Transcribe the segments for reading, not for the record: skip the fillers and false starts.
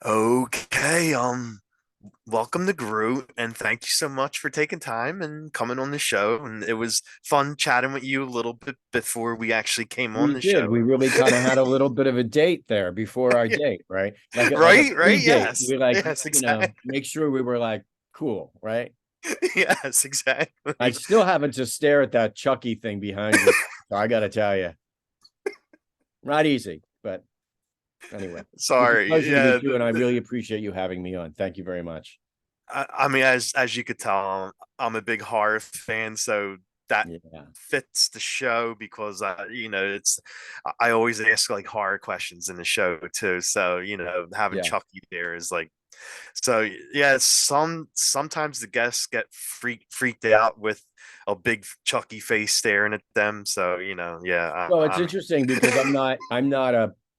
Okay, welcome to Grue, and thank you so much for taking time and coming on the show. And it was fun chatting with you a little bit before we actually came on We the did. show. We really kind of had a little bit of a date there before our date, right? Like a Right, right, pre-date. yes, We like, yes, exactly, make sure we were like cool, right? yes, I exactly. still having to stare at that Chucky thing behind you. So I got to tell you, not easy, but anyway, it was a Sorry, pleasure to yeah. meet you, and I really appreciate you having me on. Thank you very much. I mean, as you could tell, I'm a big horror fan, so that Yeah, fits the show because it's I always ask like horror questions in the show too. So having yeah. Chucky there is like so yeah. Sometimes the guests get freaked out with a big Chucky face staring at them. So yeah. Well, it's interesting because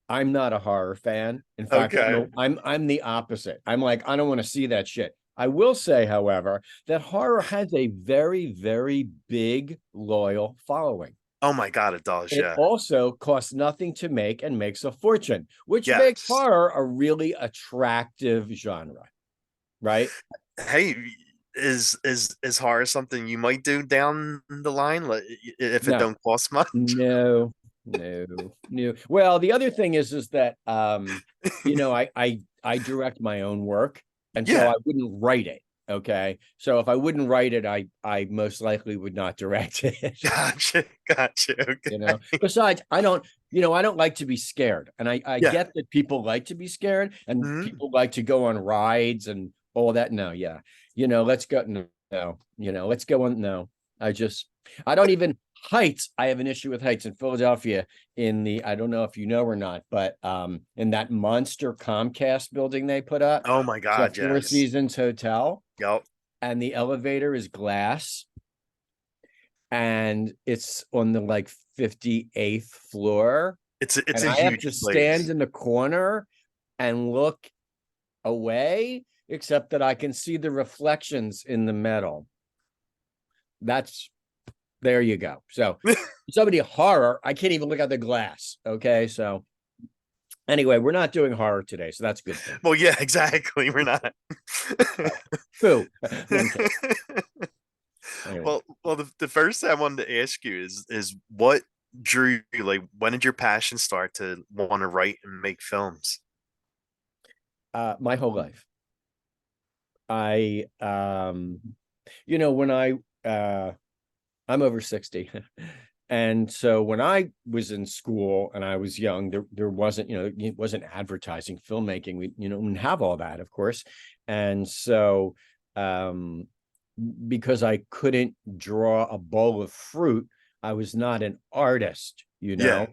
I'm not a horror fan. In fact, Okay. I'm the opposite. I'm like, I don't want to see that shit. I will say, however, that horror has a very, very big loyal following. Oh my God, it does. It Yeah. also costs nothing to make and makes a fortune, which makes Yes. horror a really attractive genre, right? Hey, is horror something you might do down the line, like if it No, don't cost much? no. Well, the other thing is that I direct my own work, and so Yeah. I wouldn't write it. Okay, so if I wouldn't write it, I most likely would not direct it. Gotcha. Gotcha. Okay. Besides, I don't like to be scared, and I Yeah. get that people like to be scared, and Mhm. people like to go on rides and all that. No, yeah, let's go. No, let's go on. No, I just I don't even heights. I have an issue with heights in Philadelphia. I don't know if you know or not, but in that monster Comcast building they put up, Oh my it's a God, Four yes. Seasons hotel, Yep. and the elevator is glass, and it's on the like 58th floor, It's and a I have huge to stand place. in the corner and look away, except that I can see the reflections in the metal. That's There you go. So somebody horror, I can't even look out the glass. Okay. So anyway, we're not doing horror today, so that's a good thing. Well, yeah, exactly. We're not. Boo. No, I'm kidding. Anyway. Well, the first thing I wanted to ask you is what drew you, like, when did your passion start to want to write and make films? My whole life. I when I'm over 60. And so when I was in school and I was young, there wasn't, it wasn't advertising, filmmaking. We, didn't have all that, of course. And so um because I couldn't draw a bowl of fruit, I was not an artist. Yeah.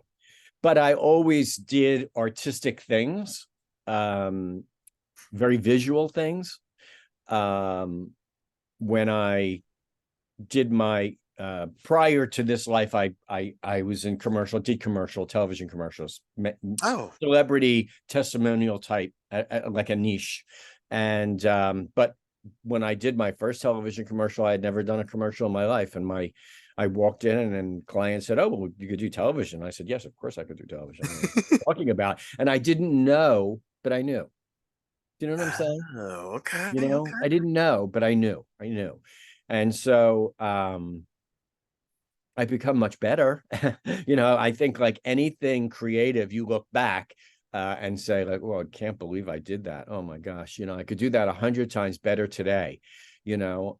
But I always did artistic things, um, very visual things. Um, when I did my prior to this life, I was in did commercial television commercials, Oh, celebrity testimonial type, like a niche. And but when I did my first television commercial, I had never done a commercial in my life, and I walked in and client said, "Oh, well, you could do television." I said, "Yes, of course I could do television." What are you talking about? And I didn't know, but I knew. Do you know what I'm saying? oh, okay, I okay. didn't know, but I knew. And so I've become much better. I think like anything creative, you look back and say like, "Well, I can't believe I did that. Oh my gosh, I could do that 100 times better today." You know,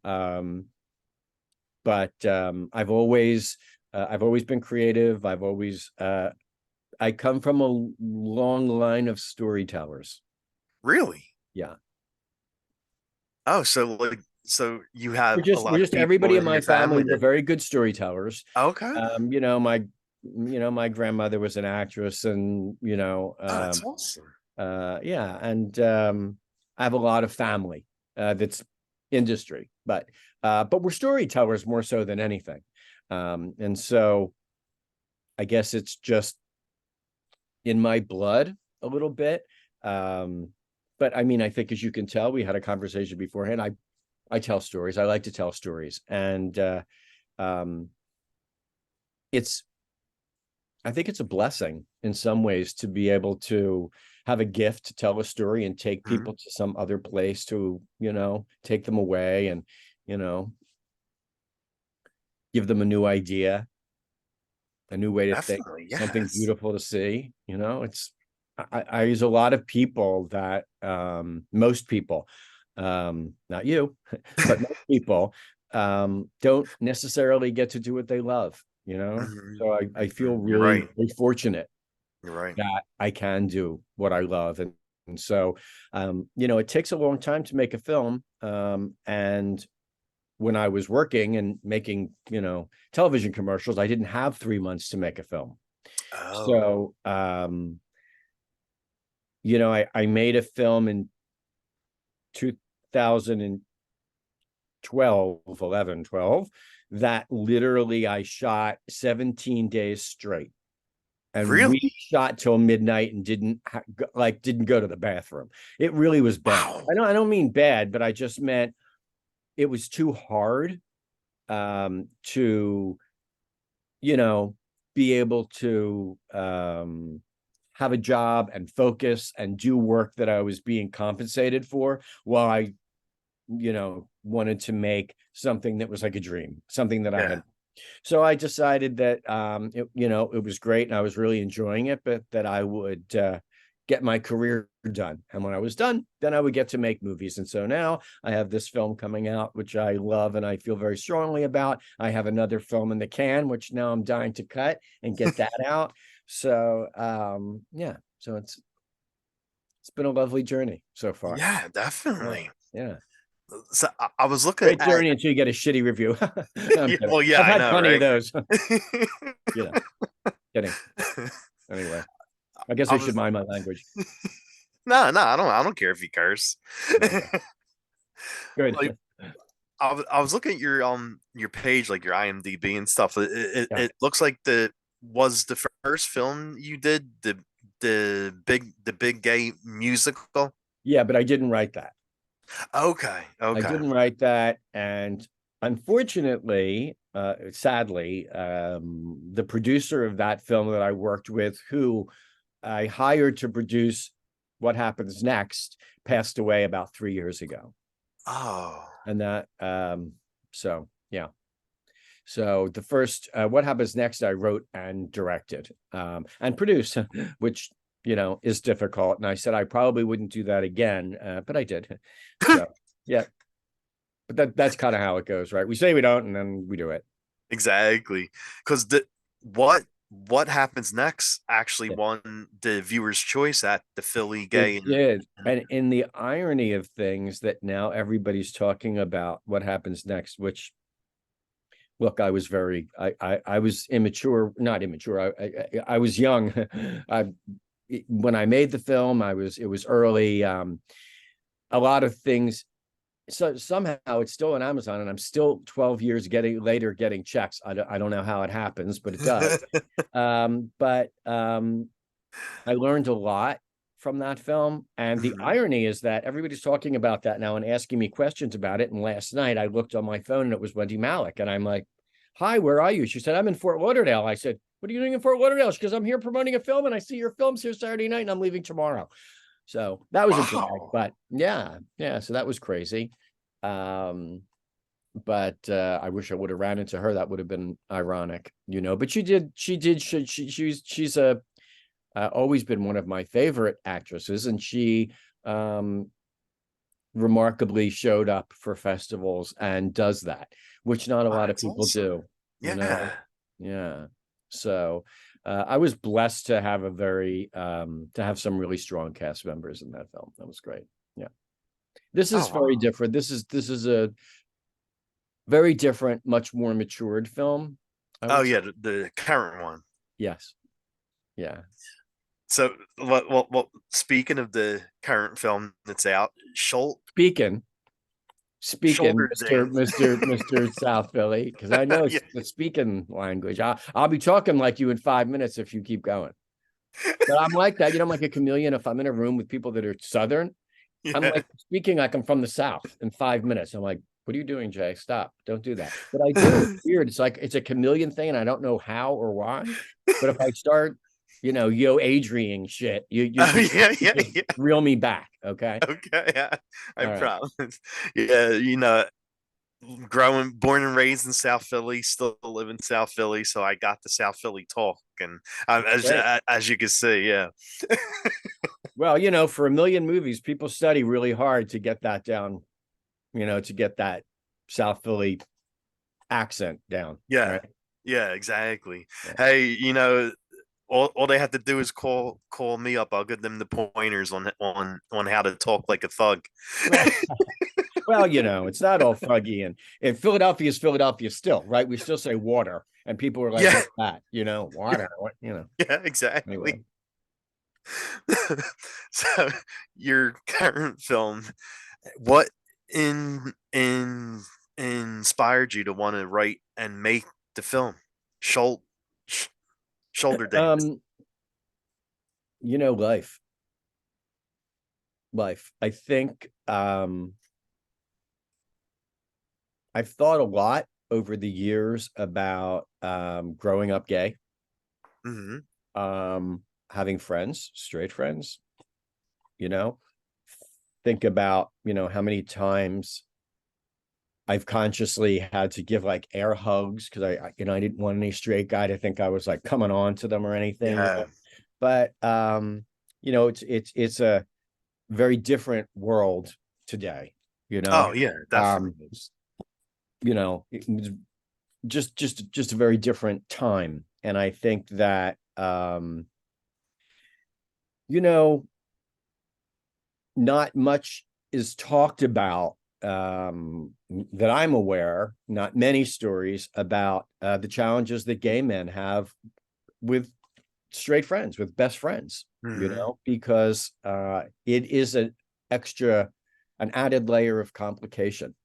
but I've always been creative. I come from a long line of storytellers. Really? Yeah, Oh, so like, so you have a we're lot of just everybody people in in my your family family were that. very good storytellers. Okay. My grandmother was an actress, and Oh, that's awesome. yeah, and I have a lot of family that's industry, but we're storytellers more so than anything. And so I guess it's just in my blood a little bit. Um, but I mean, I think, as you can tell, we had a conversation beforehand. I tell stories. I like to tell stories, and um, it's I think it's a blessing in some ways to be able to have a gift to tell a story and take Mhm. people to some other place to, take them away and, you know, give them a new idea, a new way to think, Definitely, something yes. beautiful to see. I use a lot of people that most people, not you, but most people don't necessarily get to do what they love, Mhm. So I feel You're really, right. really fortunate You're right. that I can do what I love. And so it takes a long time to make a film. And when I was working and making, television commercials, I didn't have 3 months to make a film. Oh, So, I made a film in 2012, 11, 12, that literally I shot 17 days straight. And we really? shot till midnight and didn't go to the bathroom. It really was bad. Wow. I don't mean bad, but I just meant it was too hard to be able to have a job and focus and do work that I was being compensated for while I, wanted to make something that was like a dream, something that I Yeah. had. So I decided that it was great and I was really enjoying it, but that I would get my career done. And when I was done, then I would get to make movies. And so now I have this film coming out, which I love and I feel very strongly about. I have another film in the can, which now I'm dying to cut and get that out. So yeah, so it's been a lovely journey so far. Yeah, Yeah, definitely. yeah. So I was looking Great at journey until you get a shitty review. No, I'm yeah, kidding. well, yeah, I've I had know, plenty of right? those. you know, Kidding. Anyway, I guess I I should was mind my language. no, no, I don't care if you curse. Okay, Like good. I was looking at your page, like your IMDb and stuff. It, Yeah. it looks like the first film you did, the big gay musical. Yeah, but I didn't write that. Okay, I okay. didn't write that. And unfortunately, sadly, the producer of that film that I worked with, who I hired to produce What Happens Next, passed away about 3 years ago. Oh, And so yeah. So the first What Happens Next, I wrote and directed and produced, which is difficult. And I said I probably wouldn't do that again, but I did. So yeah, but that's kind of how it goes, right? We say we don't, and then we do it. exactly. Because what happens next actually Yeah, won the viewer's choice at the Philly Gay it and did. And in the irony of things that now everybody's talking about What Happens Next, which look, I was immature, not immature. I was young. I when I made the film, it was early. A lot of things. So somehow it's still on Amazon, and I'm still 12 years later getting checks. I don't know how it happens, but it does. But I learned a lot from that film. And the Mhm. irony is that everybody's talking about that now and asking me questions about it. And last night I looked on my phone and it was Wendy Malick. And I'm like, hi, where are you? She said, I'm in Fort Lauderdale. I said, what are you doing in Fort Lauderdale? She goes, I'm here promoting a film and I see your films here Saturday night and I'm leaving tomorrow. So that was a drag, Wow. but yeah, yeah. So that was crazy. Um, but I wish I would have ran into her. That would have been ironic, but she's a always been one of my favorite actresses, and she um, remarkably showed up for festivals and does that, which not a Oh, lot of that's people do, awesome. you know? Yeah. Yeah. So I was blessed to have to have some really strong cast members in that film. That was great. Yeah. This is Oh very wow. different. This is a very different, much more matured film, I Oh would say. yeah, the current one. Yes. Yeah. So, well, speaking of the current film that's out, Speaking speaking, shoulder Mr. dance. Mr. Mr. South Philly, because I know Yeah. it's the speaking language. I'll be talking like you in 5 minutes if you keep going. But I'm like that. I'm like a chameleon. If I'm in a room with people that are Southern, I'm Yeah. like speaking like I'm from the South in 5 minutes. I'm like, What are you doing, Jay? Stop. Don't do that. But I do. It's weird. It's like it's a chameleon thing, and I don't know how or why. But if I start, yo Adrian shit, Oh yeah, you yeah, just yeah. reel me back. Okay. Okay, yeah. I All right. promise. Yeah, born and raised in South Philly, still live in South Philly, so I got the South Philly talk, and Great. as you can see, yeah. Well, for a million movies, people study really hard to get that down, to get that South Philly accent down. Yeah, Right. yeah, exactly. Yeah. Hey, all they have to do is call me up. I'll give them the pointers on how to talk like a thug. Well, it's not all fuggy, and Philadelphia is Philadelphia still, right? We still say water, and people are like, Yeah, "What's that?" Water. What? yeah, exactly. Anyway, So your current film, what in inspired you to want to write and make the film? Shoulder sh- shoulder dance. um, life, life. I think I've thought a lot over the years about growing up gay, Hmm. having friends, straight friends. You know, think about how many times I've consciously had to give like air hugs because I didn't want any straight guy to think I was like coming on to them or anything. Yeah. But it's a very different world today. You Oh know, yeah, um, definitely. it was just a very different time, and I think that you know not much is talked about that I'm aware, not many stories about the challenges that gay men have with straight friends, with best friends, Hmm. because it is an added layer of complication,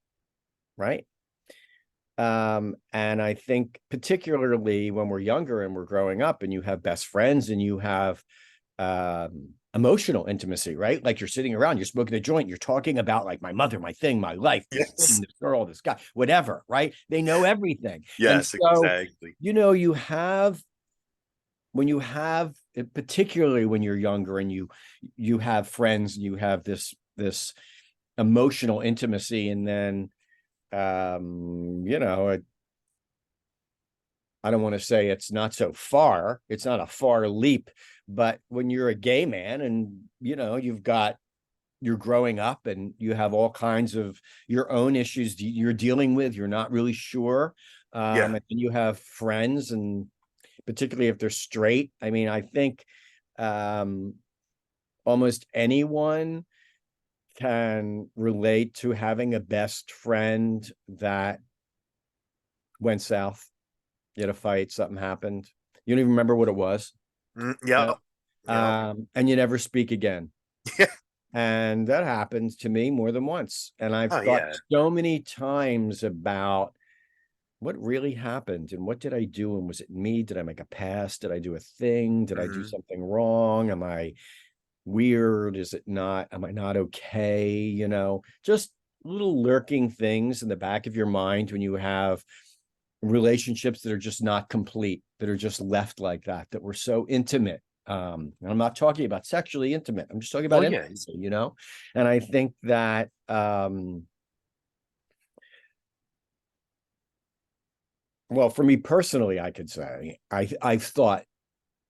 right? And I think particularly when we're younger and we're growing up and you have best friends and you have emotional intimacy, right? Like you're sitting around, you're smoking a joint, you're talking about like my mother, my thing, my life, this thing, Yes. this girl, this guy, whatever, right? They know everything. And Yes, so, exactly. you have when you have particularly when you're younger and you have friends and you have this emotional intimacy, and then I don't want to say it's not so far. It's not a far leap, but when you're a gay man and you're growing up and you have all kinds of your own issues you're dealing with, you're not really sure. Yeah. And you have friends, and particularly if they're straight. I mean, I think um, almost anyone can relate to having a best friend that went south. You had a fight, something happened. You don't even remember what it was. Yep. Yep. And you never speak again. Yeah. And that happens to me more than once. And I've Oh thought yeah. so many times about what really happened and what did I do? And was it me? Did I make a pass? Did I do a thing? Did I do Hmm. something wrong? Am I weird? Is it not? Am I not okay? Just little lurking things in the back of your mind when you have relationships that are just not complete, that are just left like that were so intimate. And I'm not talking about sexually intimate. I'm just talking Oh about yeah. intimacy. And I think that well, for me personally, I could say I've thought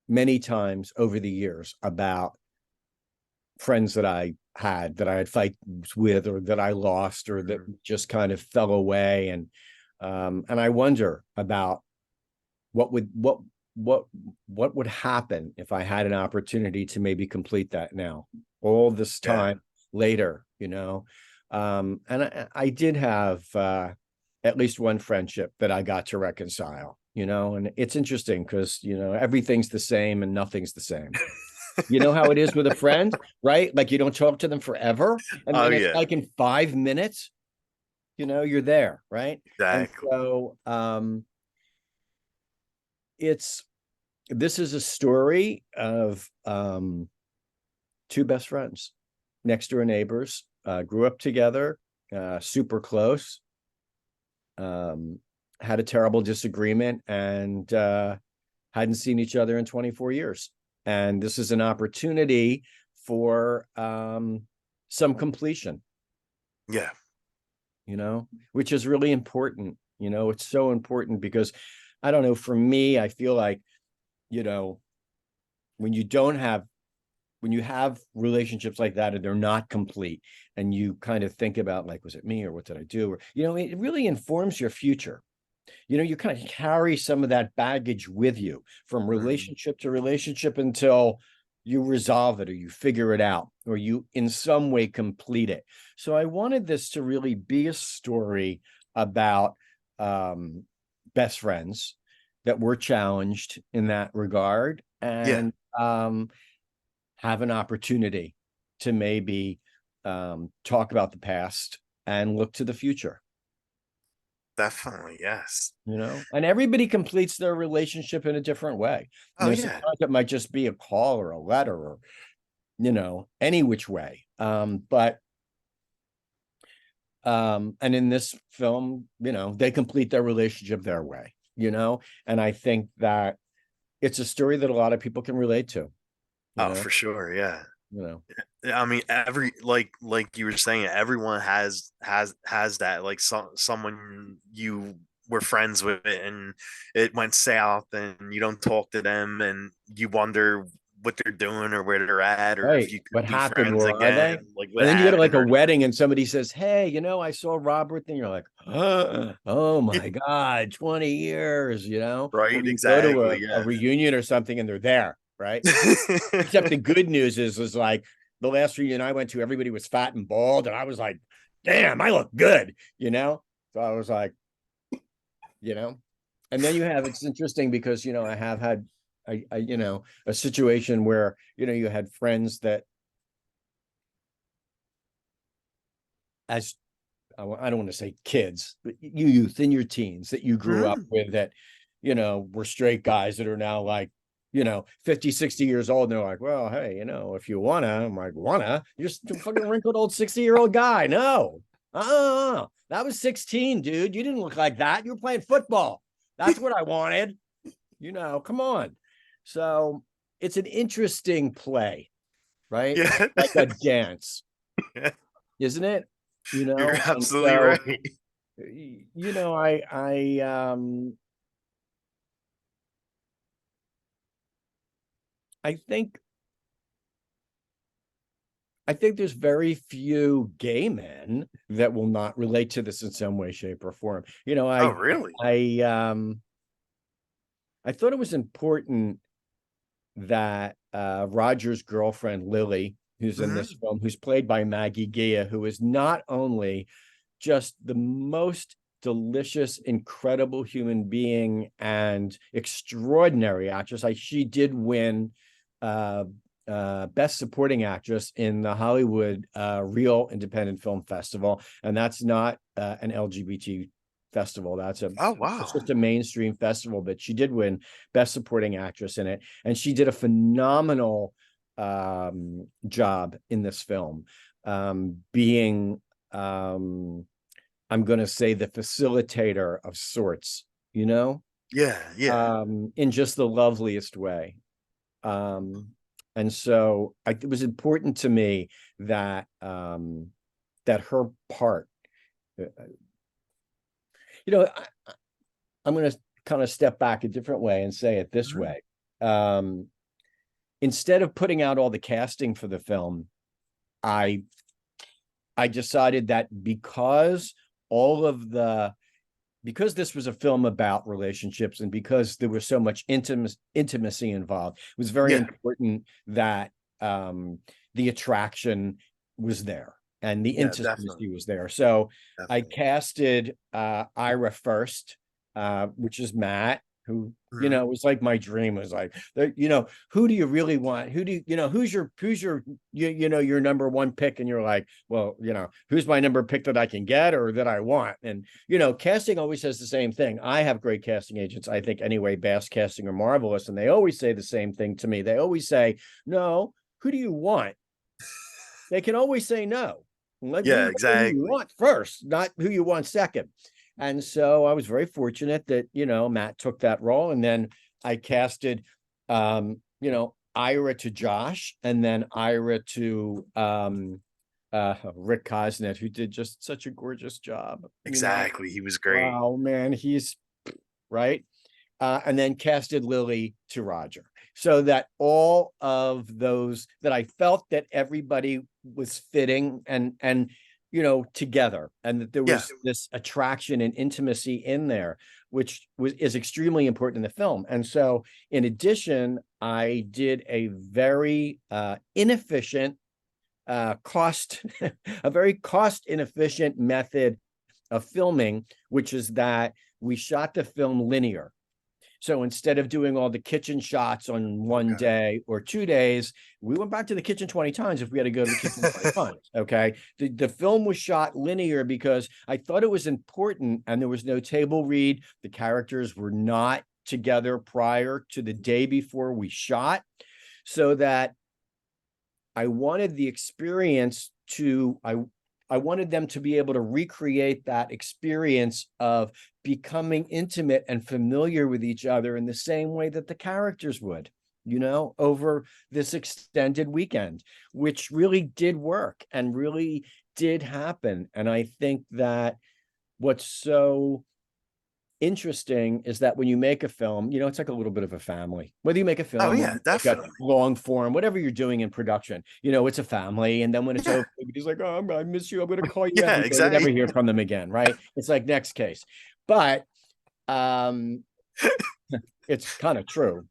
many times over the years about friends that I had fights with, or that I lost, or that Mhm. just kind of fell away. And I wonder about what would what what would happen if I had an opportunity to maybe complete that now, all this Yeah. time later. And I did have at least one friendship that I got to reconcile. And it's interesting because everything's the same and nothing's the same. You know how it is with a friend, right? Like you don't talk to them forever, and Oh then it's yeah. like in 5 minutes, you're there, right? And Exactly. so it's this is a story of two best friends, next door neighbors, grew up together, super close. had a terrible disagreement and hadn't seen each other in 24 years. And this is an opportunity for some completion, Yeah. which is really important. It's so important because I don't know, for me, I feel like, when you have relationships like that and they're not complete, and you kind of think about like, was it me or what did I do? Or, it really informs your future. You kind of carry some of that baggage with you from relationship to relationship until you resolve it or you figure it out or you in some way complete it. So I wanted this to really be a story about best friends that were challenged in that regard Yeah. and have an opportunity to maybe talk about the past and look to the future. Definitely. Yes. And everybody completes their relationship in a different way. Oh yeah. Sometimes it might just be a call or a letter or, any which way. But and in this film, they complete their relationship their way, and I think that it's a story that a lot of people can relate to, Oh, for sure. Yeah. you know. I mean, every like you were saying, everyone has that, like someone you were friends with and it went south and you don't talk to them and you wonder what they're doing or where they're at or if Right. you could What be happened? friends Or are again, they? like And what then you go to like happened a or wedding and somebody says, hey, I saw Robert. Then you're like, oh my God, 20 years. Or right, you go to exactly, a yeah. reunion or something and they're there, right? Except the good news is like the last reunion I went to, everybody was fat and bald. And I was like, damn, I look good. So I was like, and then it's interesting because, I have had, a situation where, you had friends that as I don't want to say kids, but youth in your teens that you grew up Mhm. with that, were straight guys that are now like, 50, 60 years old. And they're like, well, hey, if you wanna, I'm like, wanna? You're just a fucking wrinkled old 60-year-old guy. No. That was 16, dude. You didn't look like that. You were playing football. That's what I wanted. Come on. So it's an interesting play, right? Yeah. Like a dance, isn't it? You're And absolutely so, right. I think there's very few gay men that will not relate to this in some way, shape, or form. Oh really? I thought it was important that Roger's girlfriend Lily, who's in this Mhm. film, who's played by Maggie Geha, who is not only just the most delicious, incredible human being and extraordinary actress. She did win Best Supporting Actress in the Hollywood Real Independent Film Festival, and that's not an LGBT festival. Oh It's wow. just a mainstream festival, but she did win Best Supporting Actress in it, and she did a phenomenal job in this film, being I'm going to say the facilitator of sorts, Yeah, yeah. in just the loveliest way. And so it was important to me that that her part, uh, I'm going to kind of step back a different way and say it this Mhm. way. Um, Instead of putting out all the casting for the film, I decided that all of the because this was a film about relationships and because there was so much intimacy involved, it was very Yeah, important that the attraction was there and the yeah, definitely, intimacy was there. So I definitely. casted Ira first, which is Matt, who Mhm. was like my dream. Was like, who do you really want? Who do who's your your number one pick? And you're like, well, who's my number pick that I can get or that I want? And casting always says the same thing. I have great casting agents, I think, anyway. Bass Casting are marvelous, and they always say the same thing to me. They always say, no, who do you want? They can always say no. Like, Yeah, we want who you exactly. want first, not who you want second. And so I was very fortunate that, Matt took that role. And then I casted, Ira to Josh, and then Ira to Rick Cosnett, who did just such a gorgeous job. Exactly. He was great. Wow, man, he's right. And then casted Lily to Roger, so that all of those, that I felt that everybody was fitting and together, and that there Yeah. was this attraction and intimacy in there, which is extremely important in the film. And so, in addition, I did a very inefficient cost a very cost inefficient method of filming, which is that we shot the film linear. So instead of doing all the kitchen shots on one day or 2 days, we went back to the kitchen 20 times if we had to go to the kitchen 20 times. Okay. The film was shot linear because I thought it was important, and there was no table read. The characters were not together prior to the day before we shot, so that I wanted the experience to, I wanted them to be able to recreate that experience of becoming intimate and familiar with each other in the same way that the characters would, over this extended weekend, which really did work and really did happen. And I think that what's so interesting is that when you make a film, it's like a little bit of a family. Whether you make a Oh film, yeah, definitely. long form, whatever you're doing in production, it's a family. And then when it's Yeah. over, he's like, "Oh, I miss you. I'm going to call you Yeah, every day." You never exactly. hear from them again, right? It's like next case. But it's kind of true,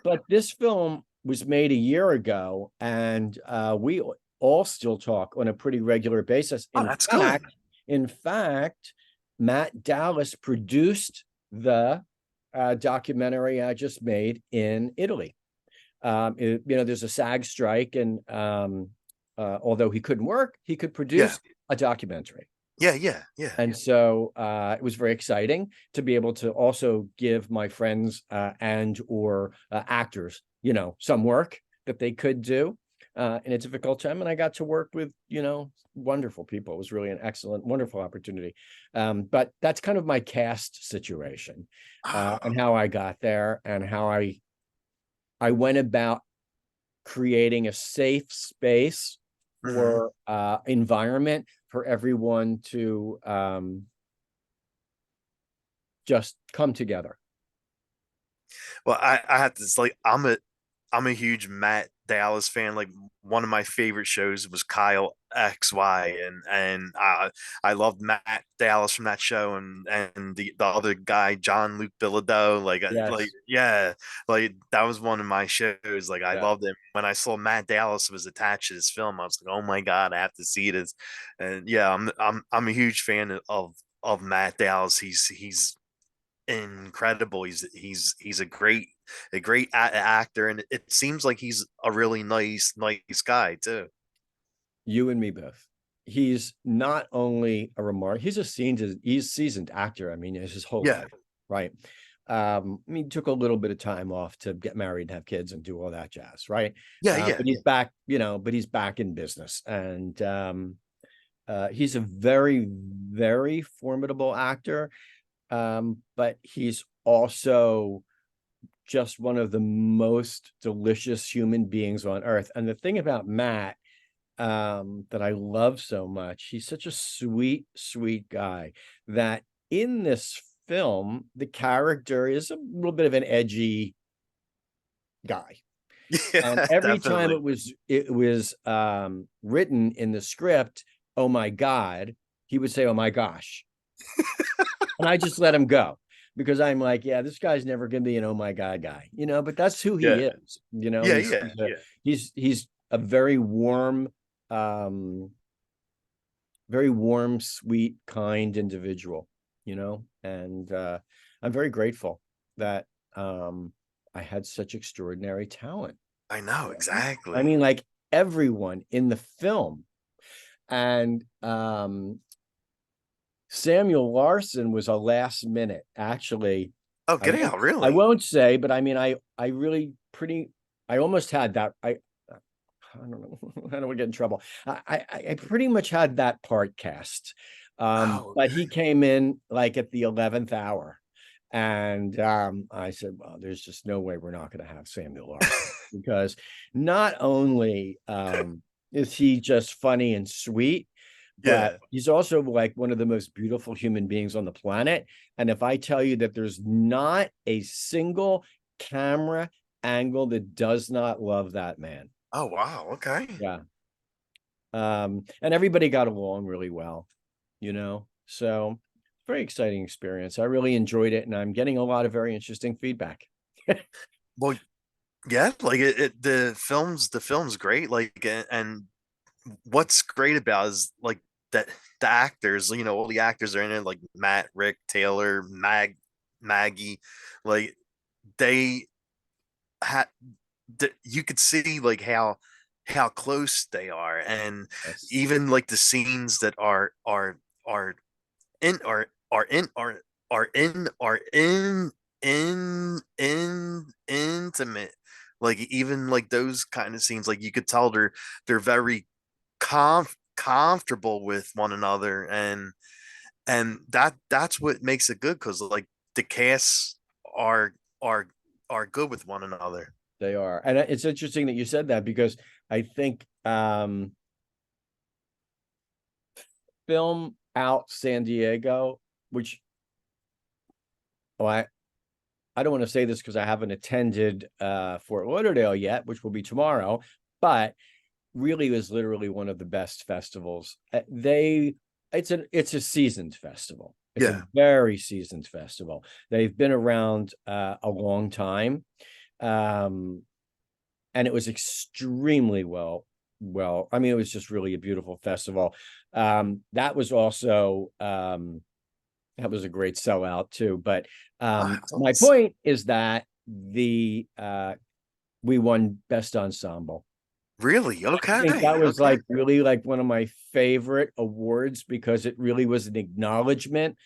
But this film was made a year ago, and we all still talk on a pretty regular basis. Oh, that's good. In fact, Matt Dallas produced the documentary I just made in Italy. There's a SAG strike, and although he couldn't work, he could Yeah. produce a documentary. Yeah. And so it was very exciting to be able to also give my friends and or actors, some work that they could do in a difficult time. And I got to work with, wonderful people. It was really an excellent, wonderful opportunity. But that's kind of my cast situation and how I got there, and how I went about creating a safe space Mhm. for environment for everyone to just come together. Well, I have to, it's like I'm a huge Matt Dallas fan. Like one of my favorite shows was Kyle XY, and I loved Matt Dallas from that show, and the other guy John Luke Bilodeau. Like Yes. yeah, like that was one of my shows. Like I Yeah. loved him. When I saw Matt Dallas was attached to this film, I was like, oh my god, I have to see this. And yeah, I'm a huge fan of Matt Dallas. He's incredible. He's a great actor, and it seems like he's a really nice guy too. You and me both. He's not only he's he's seasoned actor. I mean, it's his whole Yeah, life, right? He took a little bit of time off to get married and have kids and do all that jazz, right? yeah. But he's back, but he's back in business. And he's a very, very formidable actor. But he's also just one of the most delicious human beings on earth. And the thing about Matt that I love so much, he's such a sweet, sweet guy, that in this film, the character is a little bit of an edgy guy. And Yeah, every time definitely. it was written in the script, "Oh my God," he would say, "Oh my gosh." And I just let him go, because I'm like, yeah, this guy's never going to be an "oh my God" guy, but that's who he Yeah, is. yeah, He's yeah, yeah. he's a um, very warm, sweet, kind individual, and I'm very grateful that I had such extraordinary talent. I know I exactly. mean, like everyone in the film. And Samuel Larson was a last minute, actually. Oh, I getting won't, out I really? won't say, but I mean, I really pretty, I almost had that. I don't know. I don't want to get in trouble. I pretty much had that part cast. Oh, But he okay. came in like at the 11th hour. And I said, well, there's just no way we're not going to have Samuel Larson because not only is he just funny and sweet, but Yeah. he's also like one of the most beautiful human beings on the planet. And if I tell you that there's not a single camera angle that does not love that man. Oh, wow. Okay. Yeah. And everybody got along really well, So very exciting experience. I really enjoyed it, and I'm getting a lot of very interesting feedback. Well, yeah, like the film's great. Like, and what's great about is like that the actors, all the actors are in it, like Matt, Rick, Taylor, Maggie, like they had you could see like how close they are, and Yes. even like the scenes that are in are intimate, like even like those kind of scenes, like you could tell they're very comfortable with one another, and that's what makes it good, because like the casts are are are good with one another. They are. And it's interesting that you said that because I think Film Out San Diego, which oh, I don't want to say this because I haven't attended Fort Lauderdale yet, which will be tomorrow, but really was literally one of the best festivals. It's a seasoned festival. It's a Yeah. very seasoned festival. They've been around a long time. Um, and it was extremely I mean, it was just really a beautiful festival. That was also that was a great sellout too. But Ah, my point is that the we won best ensemble. really? I think that Okay. was Okay. like really like one of my favorite awards because it really was an acknowledgement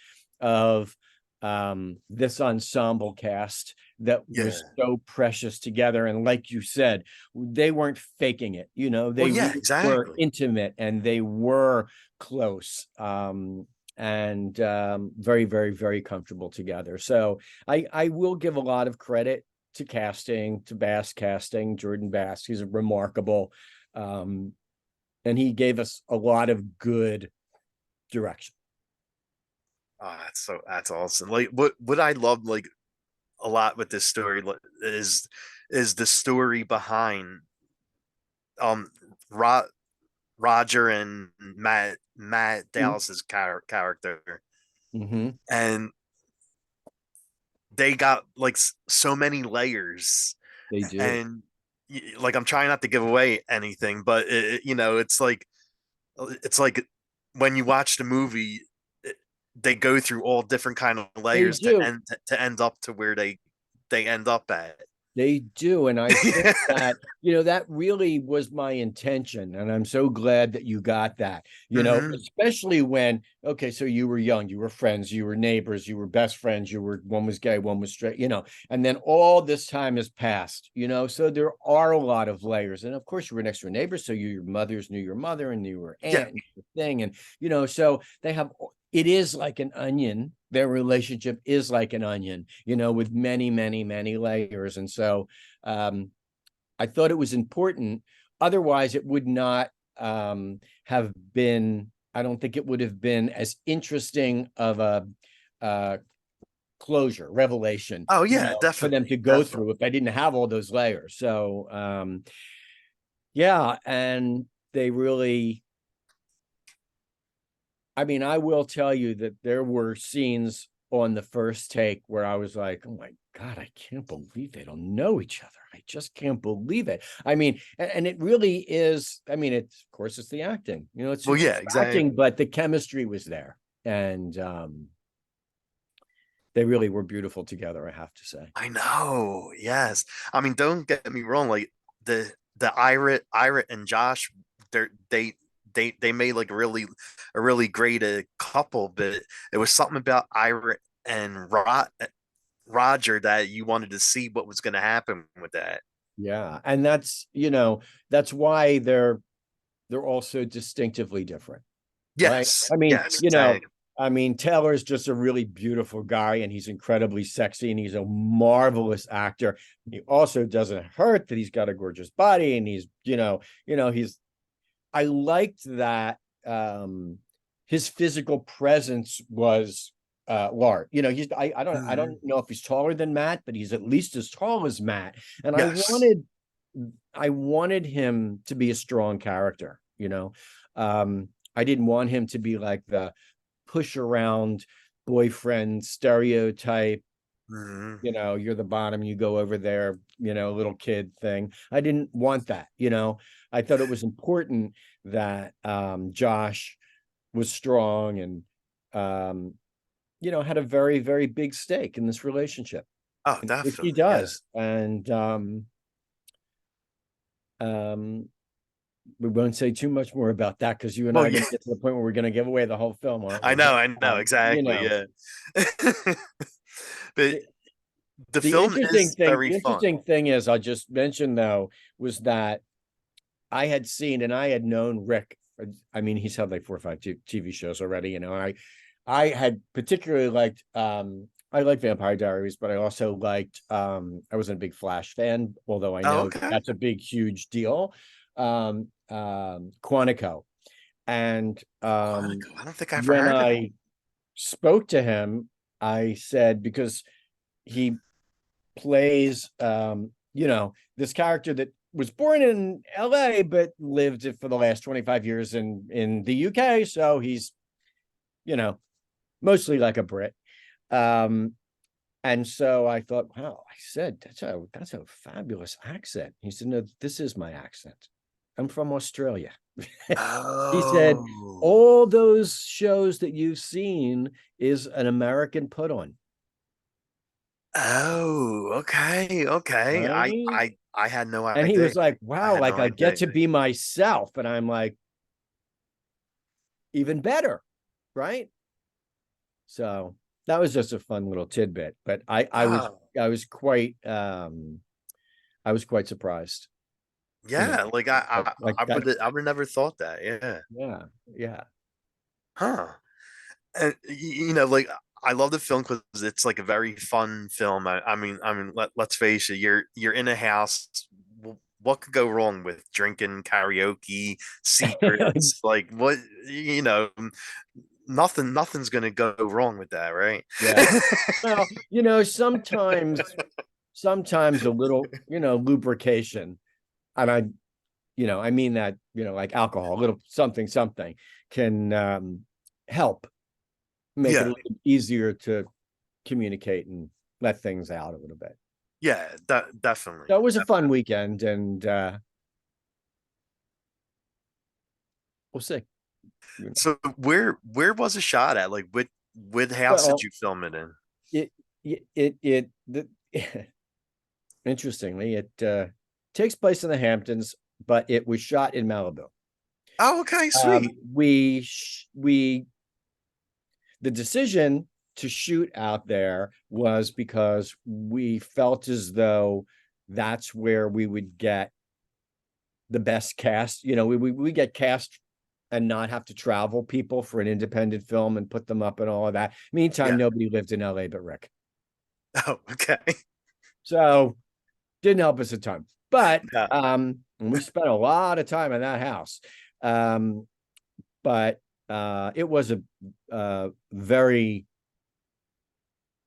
of this ensemble cast that Yeah. was so precious together. And like you said, they weren't faking it, Well, they yeah, really were exactly. intimate and they were close. And very, very, very comfortable together. So I will give a lot of credit to casting, to Bass casting, Jordan Bass. He's a remarkable um, and he gave us a lot of good direction. Oh, that's awesome. Like what I love like a lot with this story is the story behind um Ro Roger and Matt Dallas's character, Mm-hmm. and they got like so many layers, They do. and like I'm trying not to give away anything, but it's like when you watch the movie, it, they go through all different kind of They layers do. to end up to where they end up at. They do. And I think that, that really was my intention. And I'm so glad that you got that, Hmm. especially when, okay, so you were young, you were friends, you were neighbors, you were best friends, one was gay, one was straight, and then all this time has passed, so there are a lot of layers. And of course, you were next door neighbors. So your mothers knew your mother and knew her Yeah. aunt and the thing. And, so it is like an onion. Their relationship is like an onion, with many, many, many layers. And so I thought it was important. Otherwise, it would not have been, I don't think it would have been as interesting of a closure, revelation, Oh yeah, for them to definitely, go definitely. through if I didn't have all those layers. So, yeah. And they really, I mean, I will tell you that there were scenes on the first take where I was like, oh my God, I can't believe they don't know each other. I just can't believe it. I mean, and it really is. I mean, of course, it's the acting, Well, it's yeah, acting, exactly. but the chemistry was there. And they really were beautiful together, I have to say. I know. Yes. I mean, don't get me wrong. Like the Ira and Josh, they made like a really great couple, but it was something about Ira and Roger that you wanted to see what was going to happen with that. Yeah. And that's, that's why they're also distinctively different, right? Yes, I mean, yes, same. Taylor's just a really beautiful guy and he's incredibly sexy and he's a marvelous actor. He also doesn't hurt that he's got a gorgeous body and he's, I liked that his physical presence was large. I don't Mhm. know if he's taller than Matt, but he's at least as tall as Matt. And Yes. I wanted him to be a strong character, I didn't want him to be like the push around boyfriend stereotype, Mhm. you're the bottom, you go over there, little kid thing. I didn't want that, I thought it was important that Josh was strong and had a very, very big stake in this relationship, Oh, which he definitely. Yeah. does. And um we won't say too much more about that because you and I Well, are going yeah, to get to the point where we're going to give away the whole film, aren't we? But I know exactly. Yeah. But the, the the film interesting is thing, very the fun. interesting thing is, I'll just mention though, was that I had seen and I had known Rick. I mean, he's had like 4 or 5 TV shows already, and I had particularly liked I like Vampire Diaries, but I also liked I wasn't a big Flash fan, although I Oh, know okay. that's a big, huge deal. Quantico. And Quantico. I don't think I ever when heard of it. I spoke to him, I said, because he plays this character that was born in LA but lived for the last 25 years in the UK, so he's you know mostly like a Brit. um and so I thought, wow, I said, that's a fabulous accent. He said, no, this is my accent. I'm from Australia. He said, Oh. all those shows that you've seen is an American put on, Oh, okay, okay. right? I had no And he idea. was like, I wow, had like no I get idea. to be myself. And I'm like, even better, right? So that was just a fun little tidbit. But Oh, I was quite I was quite surprised, you know, yeah. Like like that. I would have never thought that. Yeah. Yeah, yeah. Huh. And like I love the film because it's like a very fun film. Let's face it. You're in a house. What could go wrong with drinking, karaoke, secrets? Like what? Nothing's gonna go wrong with that, right? Yeah. Well, sometimes a little, lubrication. And I mean that, like alcohol, a little something can help make it a Yeah, little easier to communicate and let things out a little bit. yeah, definitely. So it was a fun weekend, and we'll see. So where was the shot at? Like what house did Well, you film it in? it it it the, interestingly, it takes place in the Hamptons, but it was shot in Malibu. Oh, okay, sweet. We the decision to shoot out there was because we felt as though that's where we would get the best cast. We get cast and not have to travel people for an independent film and put them up and all of that. Meantime, Yeah. nobody lived in LA but Rick. Oh, okay. So didn't help us a ton. But Yeah. we spent a lot of time in that house. Um, but it was a very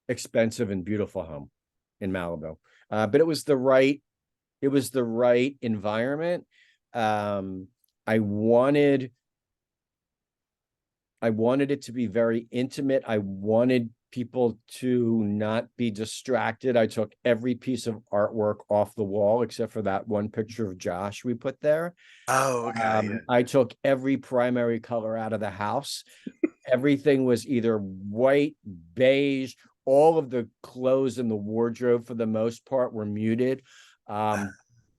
expensive and beautiful home in Malibu. But it was the right environment. Um, I wanted I wanted it to be very intimate. I wanted people to not be distracted. I took every piece of artwork off the wall except for that one picture of Josh we put there. Oh, okay. Yeah. I took every primary color out of the house. Everything was either white, beige. All of the clothes in the wardrobe, for the most part, were muted,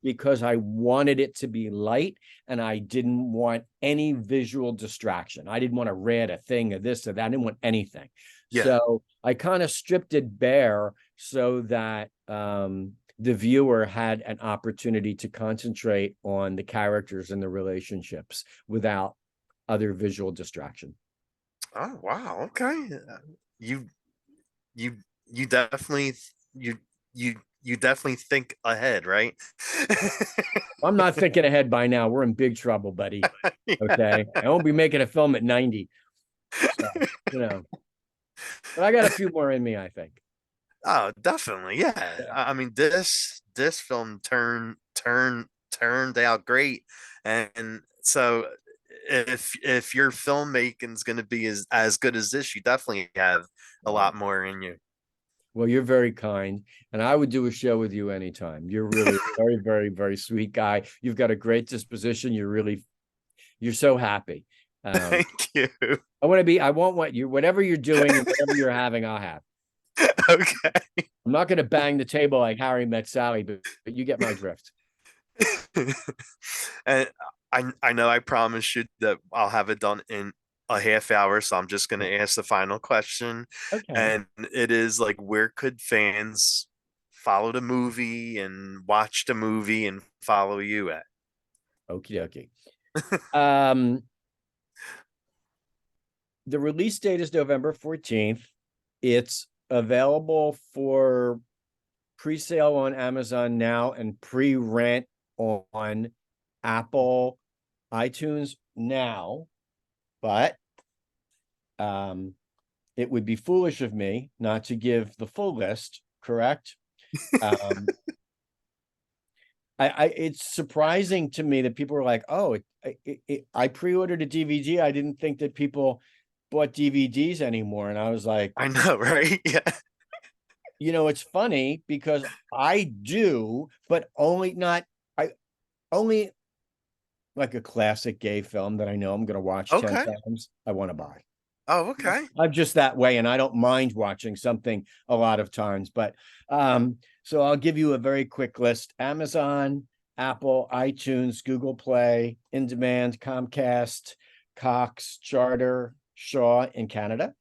because I wanted it to be light and I didn't want any visual distraction. I didn't want to read a thing of this or that. I didn't want anything. Yeah. So I kind of stripped it bare so that the viewer had an opportunity to concentrate on the characters and the relationships without other visual distraction. Oh wow, okay. You you you definitely you you definitely think ahead, right? I'm not thinking ahead by now. We're in big trouble, buddy. Yeah. Okay. I won't be making a film at 90. So, but I got a few more in me, I think. Oh, definitely. Yeah. Yeah. I mean, this film turned out great, and so if your filmmaking is going to be as good as this, you definitely have a Wow. lot more in you. Well, you're very kind, and I would do a show with you anytime. You're really a very, very, very sweet guy. You've got a great disposition. You're so happy. Um, Thank you. I want what you, whatever you're doing and whatever you're having, I'll have. Okay. I'm not going to bang the table like Harry met Sally, but you get my drift. And I know I promised you that I'll have it done in a half hour, so I'm just gonna ask the final question. Okay. And it is like, where could fans follow the movie and watch the movie and follow you at? Okie dokie. Um, the release date is November 14th. It's available for pre-sale on Amazon now and pre-rent on Apple iTunes now, but it would be foolish of me not to give the full list, correct? Um, it's surprising to me that people are like, oh, I pre-ordered a DVD. I didn't think that people bought DVDs anymore. And I was like, I know, right? Yeah. it's funny because I do, but only like a classic gay film that I know I'm going to watch 10 Okay. times, I want to buy. Oh, okay. I'm just that way, and I don't mind watching something a lot of times. But so I'll give you a very quick list: Amazon, Apple, iTunes, Google Play, In Demand, Comcast, Cox, Charter, Shaw in Canada,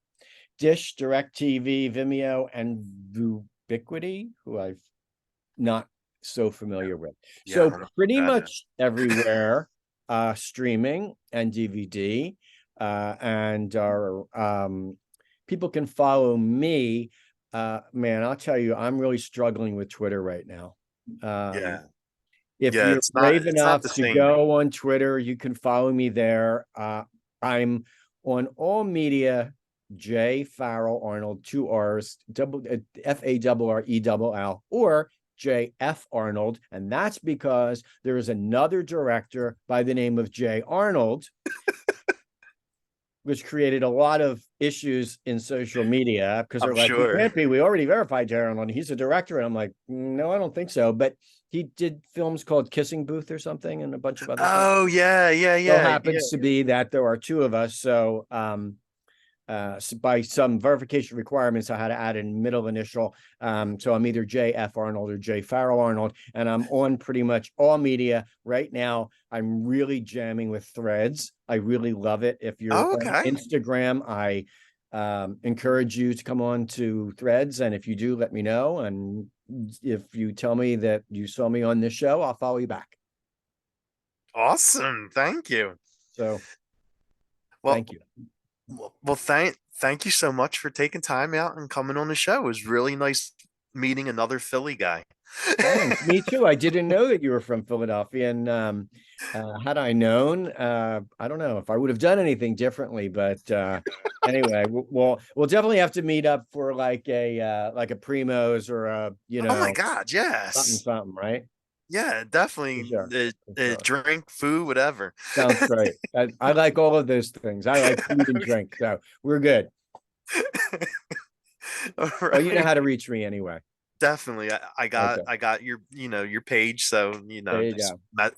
Dish, DirecTV, Vimeo, and Vubiquity, who I've not so familiar with. Yeah, I So don't know pretty what that is. much everywhere, streaming and DVD, and our people can follow me. Man, I'll tell you, I'm really struggling with Twitter right now. Yeah. If Yeah, you're it's not brave it's not enough the to same. go on Twitter, you can follow me there. I'm on all media, J Farrell Arnold, two R's, FARRELL, or J.F. Arnold. And that's because there is another director by the name of Jay Arnold, which created a lot of issues in social media because I'm they're like, he sure. can't be. We already verified Jay Arnold. He's a director. And I'm like, no, I don't think so. But he did films called Kissing Booth or something and a bunch of other things. Oh, yeah, yeah, So yeah, yeah. happens to be that there are two of us. So by some verification requirements, I had to add a middle initial. So I'm either J.F. Arnold or J. Farrell Arnold, and I'm on pretty much all media right now. I'm really jamming with Threads. I really love it. If you're Oh, on okay. Instagram, I encourage you to come on to Threads, and if you do, let me know. And if you tell me that you saw me on this show, I'll follow you back. Awesome. Thank you. So Well, thank you. thank you so much for taking time out and coming on the show. It was really nice meeting another Philly guy. Thanks. Me too. I didn't know that you were from Philadelphia, and had I known, I don't know if I would have done anything differently. But anyway, we'll definitely have to meet up for like a Primos or a Oh my God, something yes. something, right? Yeah, For definitely. sure. For sure. Drink, food, whatever. Sounds great. I like all of those things. I like food and drink, so we're good. All Well, you know right. how to reach me anyway. Definitely. Okay, I got your page, so there you just go.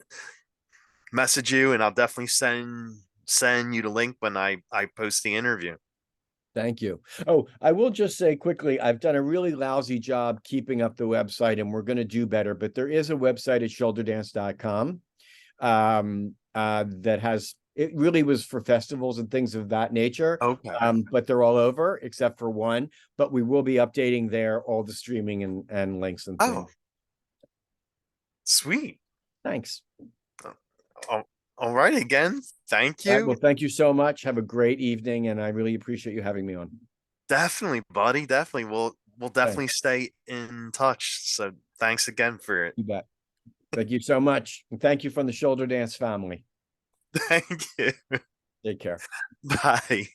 message you, and I'll definitely send you the link when I post the interview. Thank you. Oh, I will just say quickly, I've done a really lousy job keeping up the website, and we're going to do better. But there is a website at shoulderdance.com that has, it really was for festivals and things of that nature. Okay. But they're all over except for one. But we will be updating there all the streaming and links and Oh, things. Sweet. Thanks. All, all right, again, thank All right. Well, you. thank you so much. Have a great evening, and I really appreciate you having me on. Definitely, buddy. Definitely. We'll Thanks. definitely stay in touch. So thanks again for it. You bet. Thank you so much. And thank you from the Shoulder Dance family. Thank you. Take care. Bye.